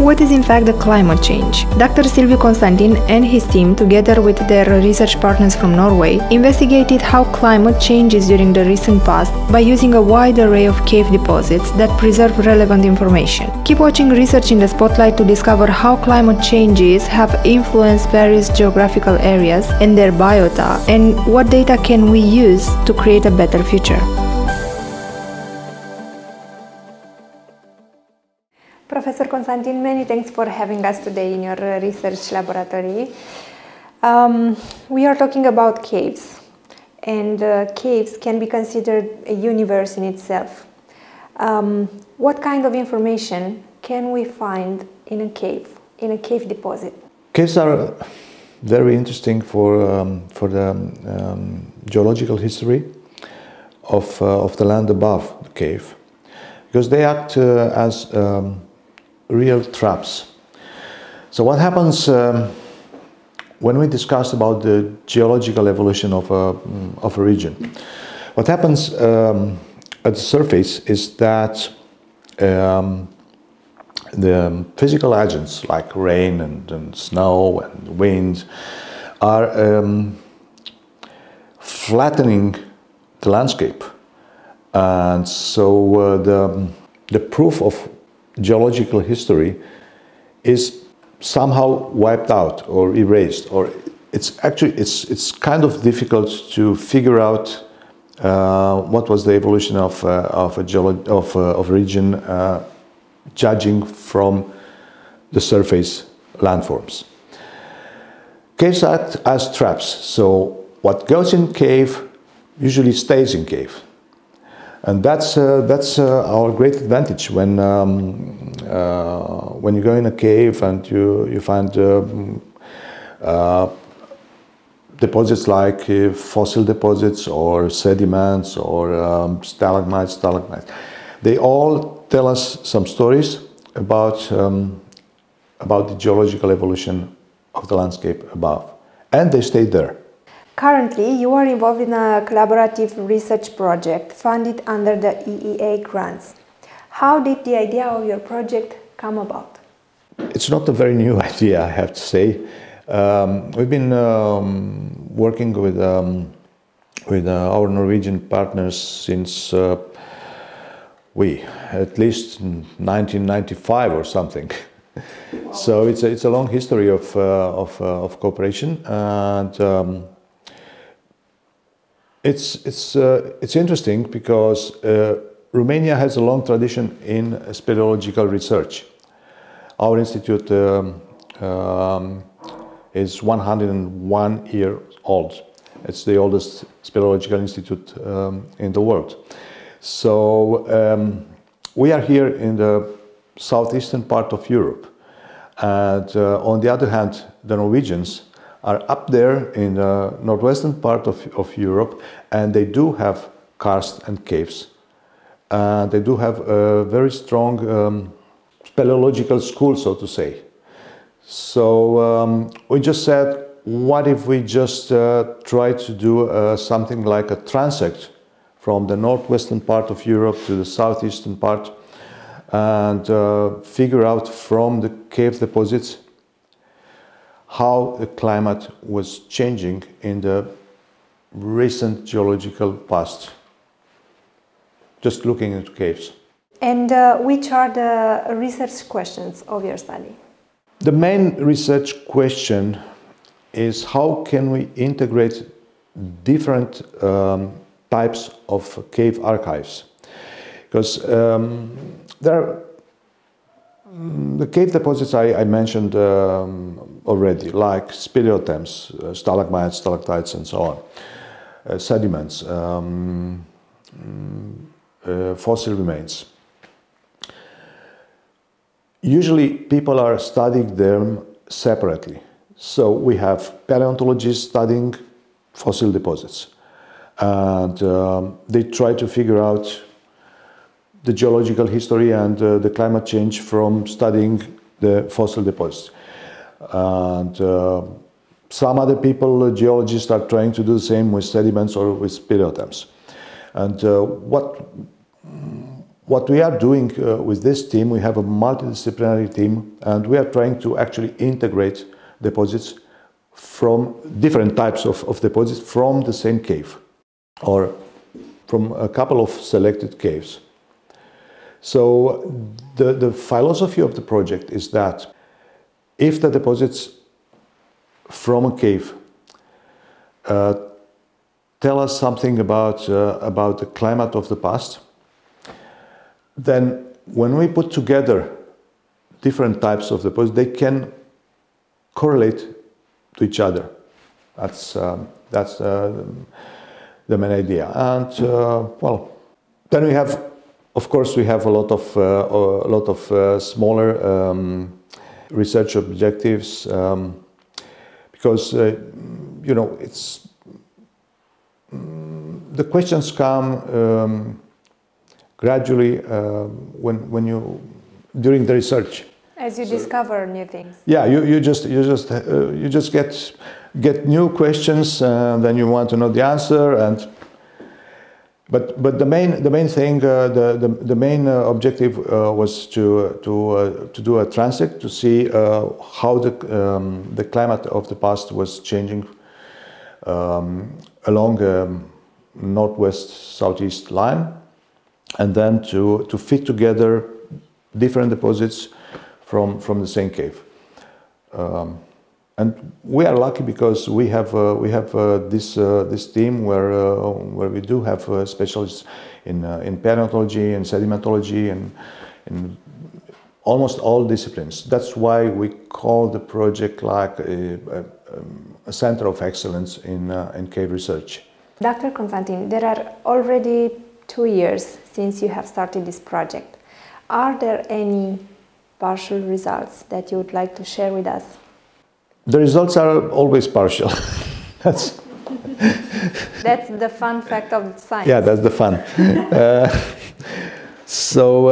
what is in fact the climate change? Dr. Silviu Constantin and his team, together with their research partners from Norway, investigated how climate changes during the recent past by using a wide array of cave deposits that preserve relevant information. Keep watching Research in the Spotlight to discover how climate changes have influenced various geographical areas and their biota, and what data can we use to create a better future. Professor Constantin, many thanks for having us today in your research laboratory. We are talking about caves, and caves can be considered a universe in itself. What kind of information can we find in a cave deposit? Caves are very interesting for the geological history of the land above the cave, because they act as real traps. So what happens when we discuss about the geological evolution of a region? What happens at the surface is that the physical agents like rain and snow and wind are flattening the landscape, and so the proof of geological history is somehow wiped out or erased, or it's kind of difficult to figure out what was the evolution of a region judging from the surface landforms. Caves act as traps, so what goes in cave usually stays in cave. And that's our great advantage when you go in a cave and you find deposits like fossil deposits or sediments or stalagmites. They all tell us some stories about the geological evolution of the landscape above, and they stay there. Currently, you are involved in a collaborative research project funded under the EEA grants. How did the idea of your project come about? It's not a very new idea, I have to say. We've been working with our Norwegian partners since at least 1995 or something. Wow. So it's a long history of cooperation, and it's interesting because Romania has a long tradition in speleological research. Our institute is 101 years old. It's the oldest speleological institute in the world. So we are here in the southeastern part of Europe, and on the other hand, the Norwegians are up there in the northwestern part of Europe, and they do have karst and caves. They do have a very strong speleological school, so to say. So we just said, what if we just try to do something like a transect from the northwestern part of Europe to the southeastern part, and figure out from the cave deposits how the climate was changing in the recent geological past, just looking into caves. And which are the research questions of your study? The main research question is how can we integrate different types of cave archives, because the cave deposits I mentioned already, like speleothems, stalagmites, stalactites, and so on, sediments, fossil remains. Usually people are studying them separately. So we have paleontologists studying fossil deposits, and they try to figure out the geological history and the climate change from studying the fossil deposits. And some other people, geologists, are trying to do the same with sediments or with speleothems. And what we are doing with this team, we have a multidisciplinary team, and we are trying to actually integrate deposits from different types of deposits from the same cave or from a couple of selected caves. So the philosophy of the project is that if the deposits from a cave tell us something about the climate of the past, then when we put together different types of deposits, they can correlate to each other. That's the main idea. And well, then we have, of course, we have a lot of smaller research objectives because you know, it's the questions come gradually when you during the research. As you discover new things. Yeah, you just get new questions, and then you want to know the answer. And but the main thing, the main objective was to do a transect to see how the climate of the past was changing along northwest-southeast line, and then to fit together different deposits from the same cave. And we are lucky because we have this team where we do have specialists in paleontology and sedimentology and in almost all disciplines. That's why we call the project like a center of excellence in cave research. Dr. Constantin, there are already 2 years since you have started this project. Are there any partial results that you would like to share with us? The results are always partial. That's the fun fact of science. Yeah, that's the fun. So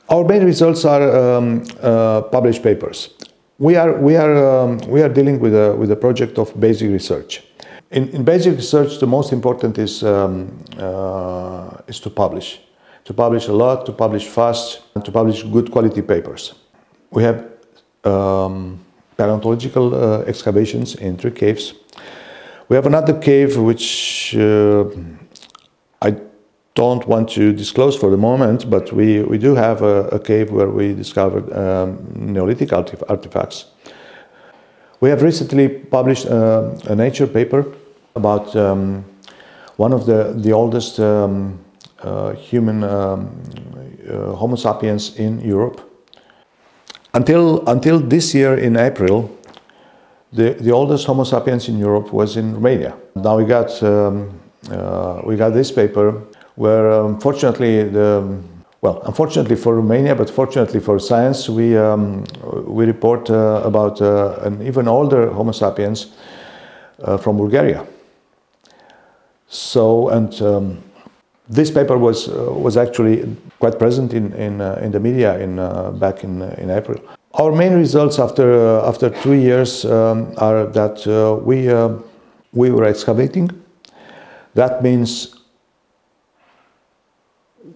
our main results are published papers. We are dealing with a project of basic research. In basic research, the most important is to publish. To publish a lot, to publish fast, and to publish good quality papers. We have paleontological excavations in 3 caves. We have another cave which I don't want to disclose for the moment, but we do have a cave where we discovered Neolithic artifacts. We have recently published a Nature paper about one of the oldest human Homo sapiens in Europe. Until this year in April, the oldest Homo sapiens in Europe was in Romania. Now we got this paper where unfortunately unfortunately for Romania, but fortunately for science, we report about an even older Homo sapiens from Bulgaria. So this paper was actually quite present in the media back in April. Our main results after 2 years are that we were excavating. That means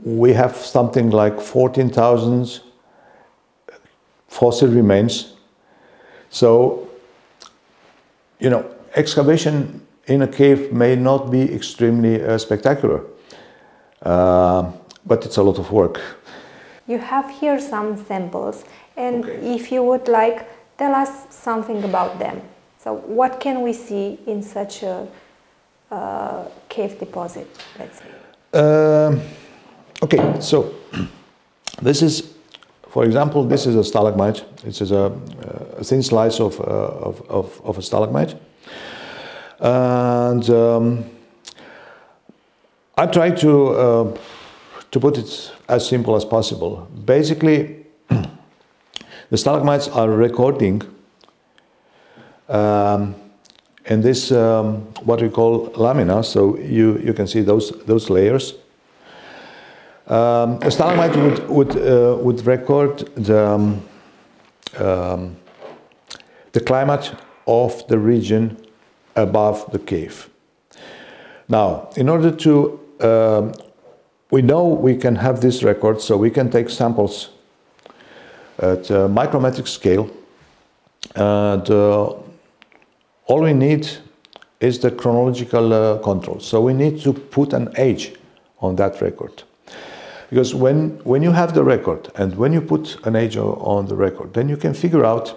we have something like 14,000 fossil remains. So, you know, excavation in a cave may not be extremely spectacular. But it's a lot of work. You have here some samples, and if you would like, tell us something about them. So what can we see in such a cave deposit, let's say? Okay, so this is, for example, this is a stalagmite. This is a thin slice of a stalagmite. And I try to put it as simple as possible. Basically, the stalagmites are recording in this what we call lamina. So you can see those layers. A stalagmite would record the climate of the region above the cave. Now, in order to we know we can have this record, so we can take samples at a micrometric scale, and all we need is the chronological control. So we need to put an age on that record. Because when you have the record and when you put an age on the record, then you can figure out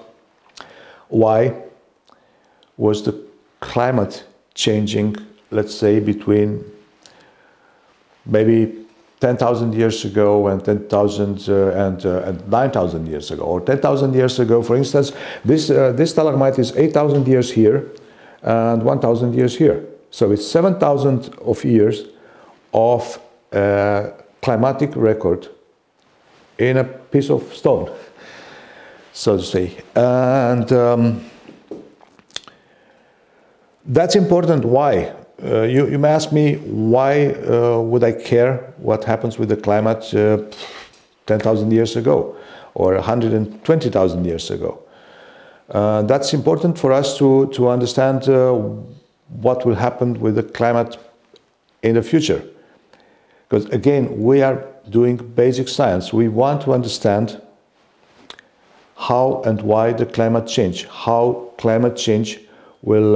why was the climate changing, let's say, between maybe 10,000 years ago and 10,000 and 9,000 years ago, or 10,000 years ago. For instance, this stalagmite is 8,000 years here and 1,000 years here. So it's 7,000 of years of climatic record in a piece of stone, so to say. And that's important. Why? You may ask me, why would I care what happens with the climate 10,000 years ago or 120,000 years ago? That's important for us to understand what will happen with the climate in the future. Because again, we are doing basic science. We want to understand how and why the climate change, how climate change will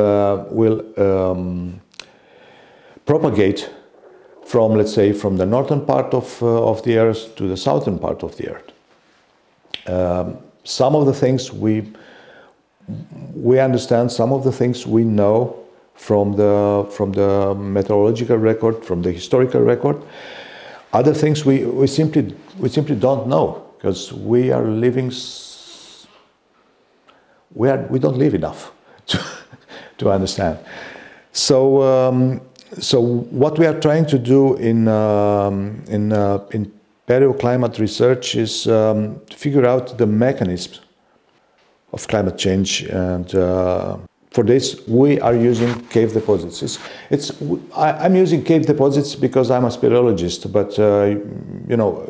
propagate from, let's say, from the northern part of the Earth to the southern part of the Earth. Some of the things we understand, some of the things we know from the meteorological record, from the historical record. Other things we simply don't know, because we are living. We don't live enough to understand. So what we are trying to do in paleoclimate research is to figure out the mechanisms of climate change, and for this we are using cave deposits. I'm using cave deposits because I'm a speleologist, but you know,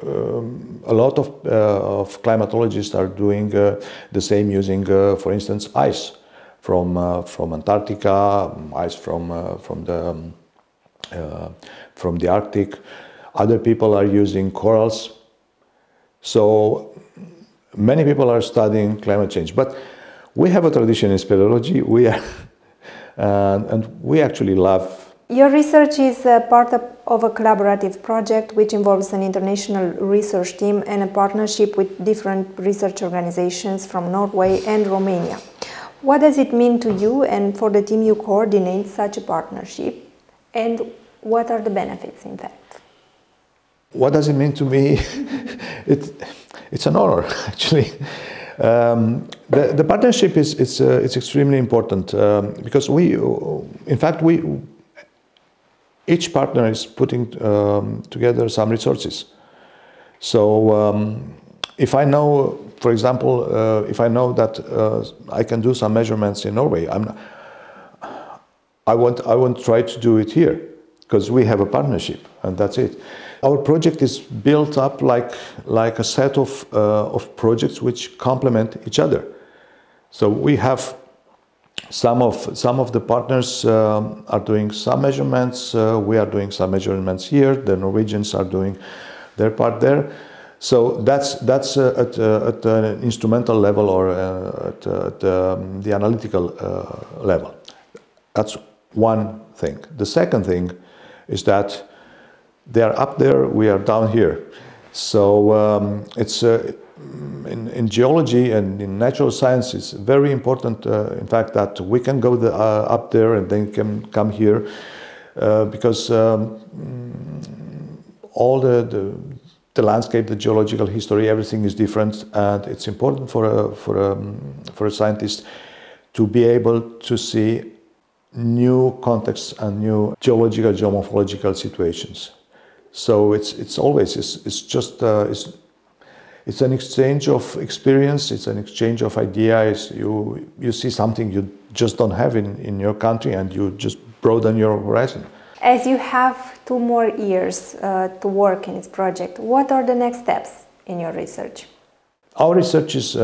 a lot of climatologists are doing the same, using, for instance, ice from Antarctica, ice from the Arctic. Other people are using corals. So many people are studying climate change, but we have a tradition in speleology. We are, and we actually love. Your research is part of a collaborative project which involves an international research team and a partnership with different research organizations from Norway and Romania. What does it mean to you and for the team you coordinate such a partnership, and what are the benefits, in fact? What does it mean to me? It's an honor, actually. The partnership is extremely important because each partner is putting together some resources. So if I know, for example, if I know that I can do some measurements in Norway, I won't try to do it here, because we have a partnership, and that's it. Our project is built up like a set of projects which complement each other. So we have some of the partners are doing some measurements. We are doing some measurements here. The Norwegians are doing their part there. So that's at an instrumental level, or at the analytical level. That's one thing. The second thing is that they are up there, we are down here. So it's in geology and in natural science, it's very important, in fact, that we can go up there and then can come here, because all the landscape, the geological history, everything is different, and it's important for a scientist to be able to see new contexts and new geological, geomorphological situations. So it's an exchange of experience, it's an exchange of ideas. You see something you just don't have in your country, and you just broaden your horizon. As you have 2 more years to work in this project, what are the next steps in your research? Our research is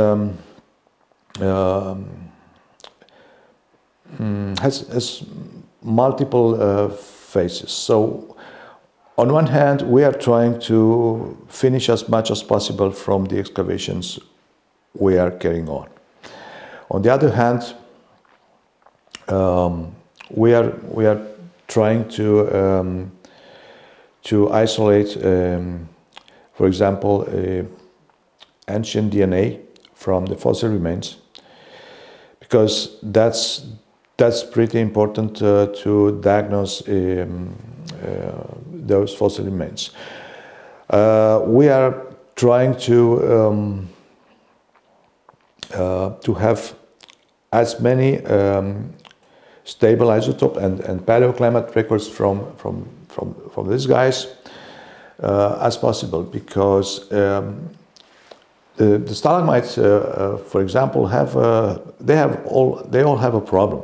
has multiple phases. So On one hand, we are trying to finish as much as possible from the excavations we are carrying on. On the other hand, we are trying to isolate, for example, ancient DNA from the fossil remains, because that's pretty important to diagnose those fossil remains. We are trying to have as many stable isotope and paleoclimate records from these guys as possible, because the stalagmites, for example, they all have a problem.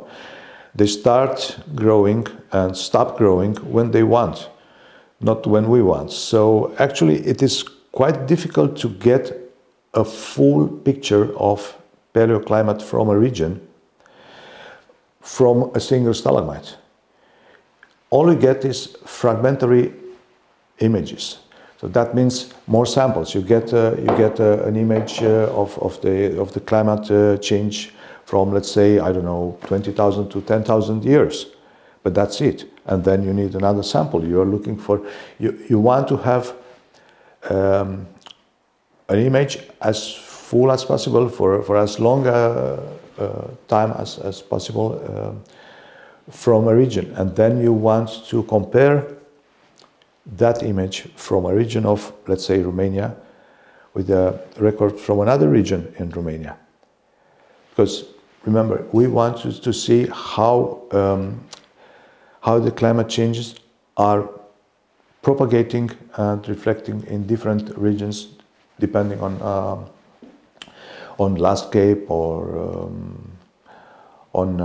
They start growing and stop growing when they want, not when we want. So actually it is quite difficult to get a full picture of paleoclimate from a region from a single stalagmite. All we get is fragmentary images. So that means more samples. You get an image of the climate change from, let's say, I don't know, 20,000 to 10,000 years, but that's it. And then you need another sample. You are looking for, you want to have an image as full as possible for as long time as possible from a region. And then you want to compare that image from a region of, let's say, Romania with a record from another region in Romania. Because remember, we want to see how the climate changes are propagating and reflecting in different regions depending on landscape or on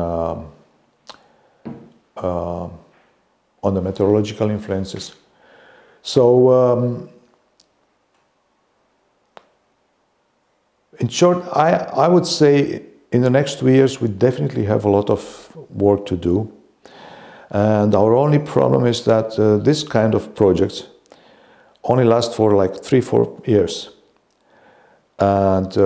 the meteorological influences. So in short, I would say in the next 2 years we definitely have a lot of work to do, and our only problem is that this kind of projects only last for like 3-4 years, and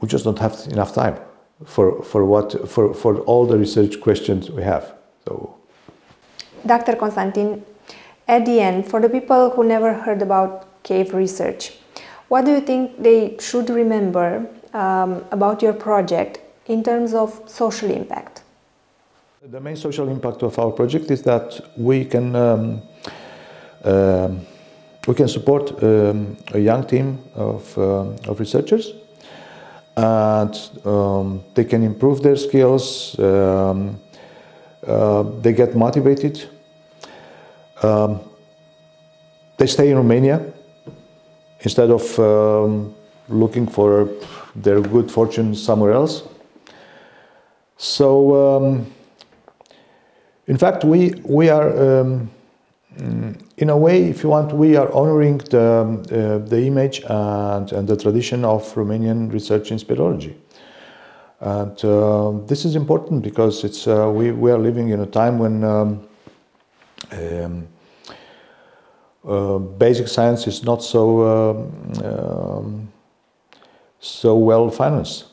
we just don't have enough time for all the research questions we have. So, Dr. Constantin, at the end, for the people who never heard about cave research, what do you think they should remember about your project in terms of social impact? The main social impact of our project is that we can support a young team of researchers, and they can improve their skills. They get motivated. They stay in Romania instead of looking for their good fortune somewhere else. So, in fact, we are, in a way, if you want, we are honoring the image and the tradition of Romanian research in speleology. And this is important because it's we are living in a time when basic science is not so well financed,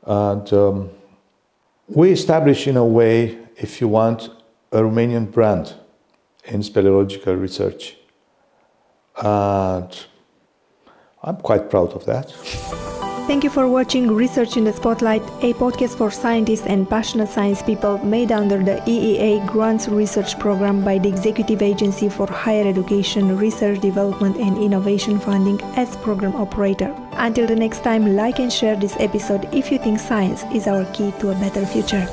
and we establish, in a way, if you want, a Romanian brand in speleological research, and I'm quite proud of that. Thank you for watching Research in the Spotlight, a podcast for scientists and passionate science people made under the EEA Grants Research Programme by the Executive Agency for Higher Education, Research, Development and Innovation Funding as program operator. Until the next time, like and share this episode if you think science is our key to a better future.